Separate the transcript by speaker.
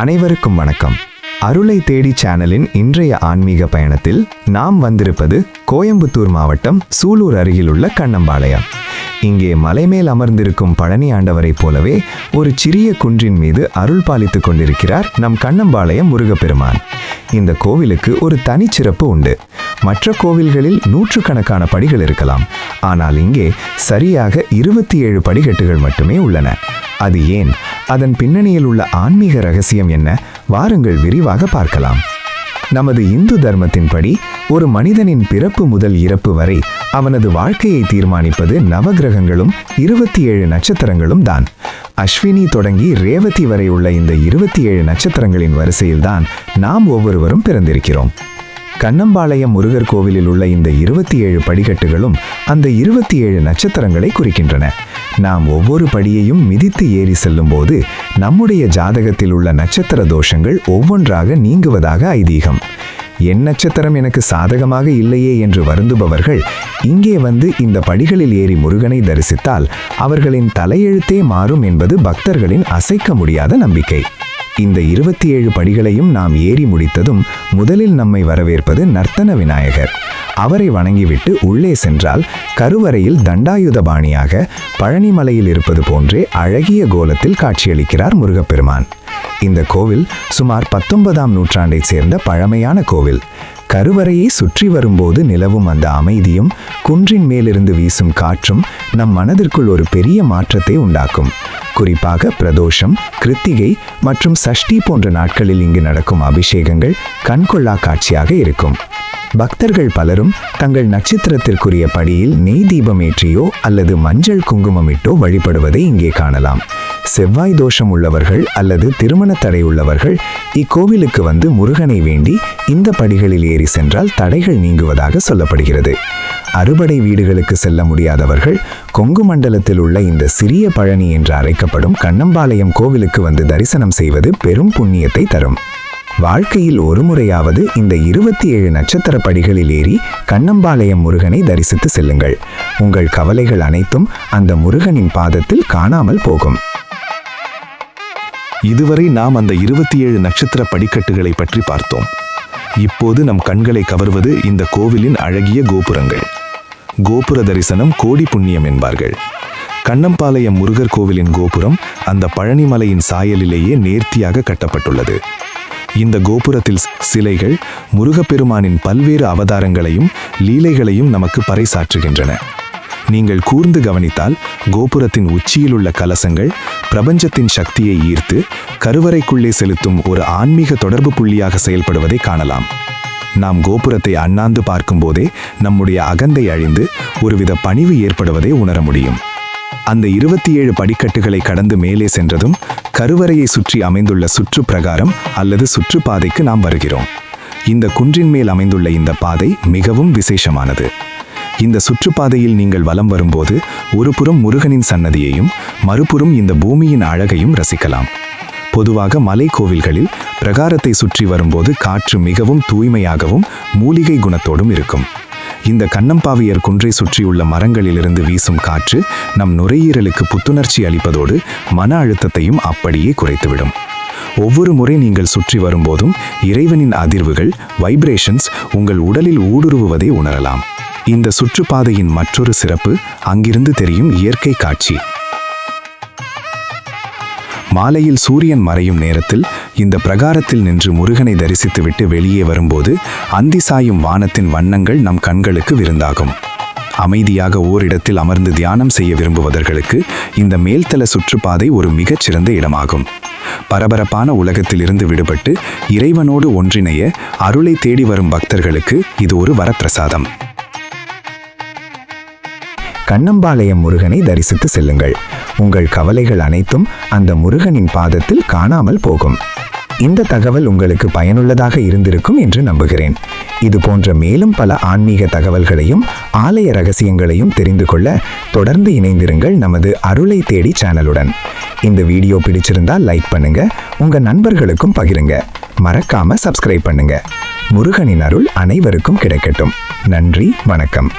Speaker 1: அனைவருக்கும் வணக்கம். அருளை தேடி சேனலின் இன்றைய ஆன்மீக பயணத்தில் நாம் வந்திருப்பது கோயம்புத்தூர் மாவட்டம் சூலூர் அருகிலுள்ள கண்ணம்பாளையம். இங்கே மலைமேல் அமர்ந்திருக்கும் பழனி ஆண்டவரைப் போலவே ஒரு சிறிய குன்றின் மீது அருள் பாலித்துக் கொண்டிருக்கிறார் நம் கண்ணம்பாளையம் முருகப்பெருமான். இந்த கோவிலுக்கு ஒரு தனிச்சிறப்பு உண்டு. மற்ற கோவில்களில் நூற்றுக்கணக்கான படிகள் இருக்கலாம், ஆனால் இங்கே சரியாக 27 படிக்கட்டுகள் மட்டுமே உள்ளன. அது ஏன்? அதன் பின்னணியில் உள்ள ஆன்மீக ரகசியம் என்ன? வாருங்கள் விரிவாக பார்க்கலாம். நமது இந்து தர்மத்தின்படி ஒரு மனிதனின் பிறப்பு முதல் இறப்பு வரை அவனது வாழ்க்கையை தீர்மானிப்பது நவகிரகங்களும் 27 நட்சத்திரங்களும் தான். அஸ்வினி தொடங்கி ரேவதி வரை உள்ள இந்த 27 நட்சத்திரங்களின் வரிசையில்தான் நாம் ஒவ்வொருவரும் பிறந்திருக்கிறோம். கண்ணம்பாளையம் முருகர் கோவிலில் உள்ள இந்த 27 படிக்கட்டுகளும் அந்த 27 நட்சத்திரங்களை குறிக்கின்றன. நாம் ஒவ்வொரு படியையும் மிதித்து ஏறி செல்லும் போது நம்முடைய ஜாதகத்தில் உள்ள நட்சத்திர தோஷங்கள் ஒவ்வொன்றாக நீங்குவதாக ஐதீகம். என் நட்சத்திரம் எனக்கு சாதகமாக இல்லையே என்று வருந்துபவர்கள் இங்கே வந்து இந்த படிகளில் ஏறி முருகனை தரிசித்தால் அவர்களின் தலையெழுத்தே மாறும் என்பது பக்தர்களின் அசைக்க முடியாத நம்பிக்கை. இந்த 27 படிகளையும் நாம் ஏறி முடித்ததும் முதலில் நம்மை வரவேற்பது நர்த்தன விநாயகர். அவரை வணங்கிவிட்டு உள்ளே சென்றால் கருவறையில் தண்டாயுதபாணியாக பழனிமலையில் இருப்பது போன்றே அழகிய கோலத்தில் காட்சியளிக்கிறார் முருகப்பெருமான். இந்த கோவில் சுமார் 19ஆம் நூற்றாண்டைச் சேர்ந்த பழமையான கோவில். கருவறையை சுற்றி வரும்போது நிலவும் அந்த அமைதியும் குன்றின் மேலிருந்து வீசும் காற்றும் நம் மனதிற்குள் ஒரு பெரிய மாற்றத்தை உண்டாக்கும். குறிப்பாக பிரதோஷம், கிருத்திகை மற்றும் சஷ்டி போன்ற நாட்களில் இங்கு நடக்கும் அபிஷேகங்கள் கண்கொள்ளா காட்சியாக இருக்கும். பக்தர்கள் பலரும் தங்கள் நட்சத்திரத்திற்குரிய படியில் நெய் தீபம் ஏற்றியோ அல்லது மஞ்சள் குங்குமமிட்டோ வழிபடுவதை இங்கே காணலாம். செவ்வாய் தோஷம் உள்ளவர்கள் அல்லது திருமண தடை உள்ளவர்கள் இக்கோவிலுக்கு வந்து முருகனை வேண்டி இந்த படிகளில் ஏறி சென்றால் தடைகள் நீங்குவதாக சொல்லப்படுகிறது. அறுபடை வீடுகளுக்கு செல்ல முடியாதவர்கள் கொங்கு மண்டலத்தில் உள்ள இந்த சிறிய பழனி என்று அழைக்கப்படும் கண்ணம்பாளையம் கோவிலுக்கு வந்து தரிசனம் செய்வது பெரும் புண்ணியத்தை தரும். வாழ்க்கையில் ஒரு முறையாவது இந்த 27 நட்சத்திர படிகளில் ஏறி கண்ணம்பாளையம் முருகனை தரிசித்து செல்லுங்கள். உங்கள் கவலைகள் அனைத்தும் அந்த முருகனின் பாதத்தில் காணாமல் போகும்.
Speaker 2: இதுவரை நாம் அந்த 27 நட்சத்திர படிக்கட்டுகளை பற்றி பார்த்தோம். இப்போது நம் கண்களை கவர்வது இந்த கோவிலின் அழகிய கோபுரங்கள். கோபுர தரிசனம் கோடி புண்ணியம் என்பார்கள். கண்ணம்பாளையம் முருகர் கோவிலின் கோபுரம் அந்த பழனிமலையின் சாயலிலேயே நேர்த்தியாக கட்டப்பட்டுள்ளது. இந்த கோபுரத்தில் சிலைகள் முருகப்பெருமானின் பல்வேறு அவதாரங்களையும் லீலைகளையும் நமக்கு பறைசாற்றுகின்றன. நீங்கள் கூர்ந்து கவனித்தால் கோபுரத்தின் உச்சியில் உள்ள கலசங்கள் பிரபஞ்சத்தின் சக்தியை ஈர்த்து கருவறைக்குள்ளே செலுத்தும் ஒரு ஆன்மீக தொடர்பு புள்ளியாக செயல்படுவதை காணலாம். நாம் கோபுரத்தை அண்ணாந்து பார்க்கும்போதே நம்முடைய அகந்தை அழிந்து ஒருவித பணிவு ஏற்படுவதை உணர முடியும். அந்த 27 படிக்கட்டுகளை கடந்து மேலே சென்றதும் கருவறையை சுற்றி அமைந்துள்ள சுற்று பிரகாரம் அல்லது சுற்றுப்பாதைக்கு நாம் வருகிறோம். இந்த குன்றின் மேல் அமைந்துள்ள இந்த பாதை மிகவும் விசேஷமானது. இந்த சுற்றுப்பாதையில் நீங்கள் வலம் வரும்போது ஒரு புறம் முருகனின் சன்னதியையும் மறுபுறம் இந்த பூமியின் அழகையும் ரசிக்கலாம். பொதுவாக மலை கோவில்களில் பிரகாரத்தை சுற்றி வரும்போது காற்று மிகவும் தூய்மையாகவும் மூலிகை குணத்தோடும் இருக்கும். இந்த கண்ணம்பாவையர் குன்றை சுற்றியுள்ள மரங்களிலிருந்து வீசும் காற்று நம் நுரையீரலுக்கு புத்துணர்ச்சி அளிப்பதோடு மன அழுத்தத்தையும் அப்படியே குறைத்துவிடும். ஒவ்வொரு முறை நீங்கள் சுற்றி வரும்போதும் இறைவனின் அதிர்வுகள், வைப்ரேஷன்ஸ் உங்கள் உடலில் ஊடுருவுவதை உணரலாம். இந்த சுற்றுப்பாதையின் மற்றொரு சிறப்பு அங்கிருந்து தெரியும் இயற்கை காட்சி. மாலையில் சூரியன் மறையும் நேரத்தில் இந்த பிரகாரத்தில் நின்று முருகனை தரிசித்துவிட்டு வெளியே வரும்போது அந்தி சாயும் வானத்தின் வண்ணங்கள் நம் கண்களுக்கு விருந்தாகும். அமைதியாக ஓரிடத்தில் அமர்ந்து தியானம் செய்ய விரும்புவதர்களுக்கு இந்த மேல்தள சுற்றுப்பாதை ஒரு மிகச்சிறந்த இடமாகும். பரபரப்பான உலகத்தில் இருந்து விடுபட்டு இறைவனோடு ஒன்றிணைய அருளை தேடி வரும் பக்தர்களுக்கு இது ஒரு வரப்பிரசாதம்.
Speaker 1: கண்ணம்பாளையம் முருகனை தரிசித்து செல்லுங்கள். உங்கள் கவலைகள் அனைத்தும் அந்த முருகனின் பாதத்தில் காணாமல் போகும். இந்த தகவல் உங்களுக்கு பயனுள்ளதாக இருந்திருக்கும் என்று நம்புகிறேன். இது போன்ற மேலும் பல ஆன்மீக தகவல்களையும் ஆலய ரகசியங்களையும் தெரிந்து கொள்ள தொடர்ந்து இணைந்திருங்கள் நமது அருளை தேடி சேனலுடன். இந்த வீடியோ பிடிச்சிருந்தால் லைக் பண்ணுங்க, உங்க நண்பர்களுக்கும் பகிருங்க, மறக்காம சப்ஸ்கிரைப் பண்ணுங்க. முருகனின் அருள் அனைவருக்கும் கிடைக்கட்டும். நன்றி, வணக்கம்.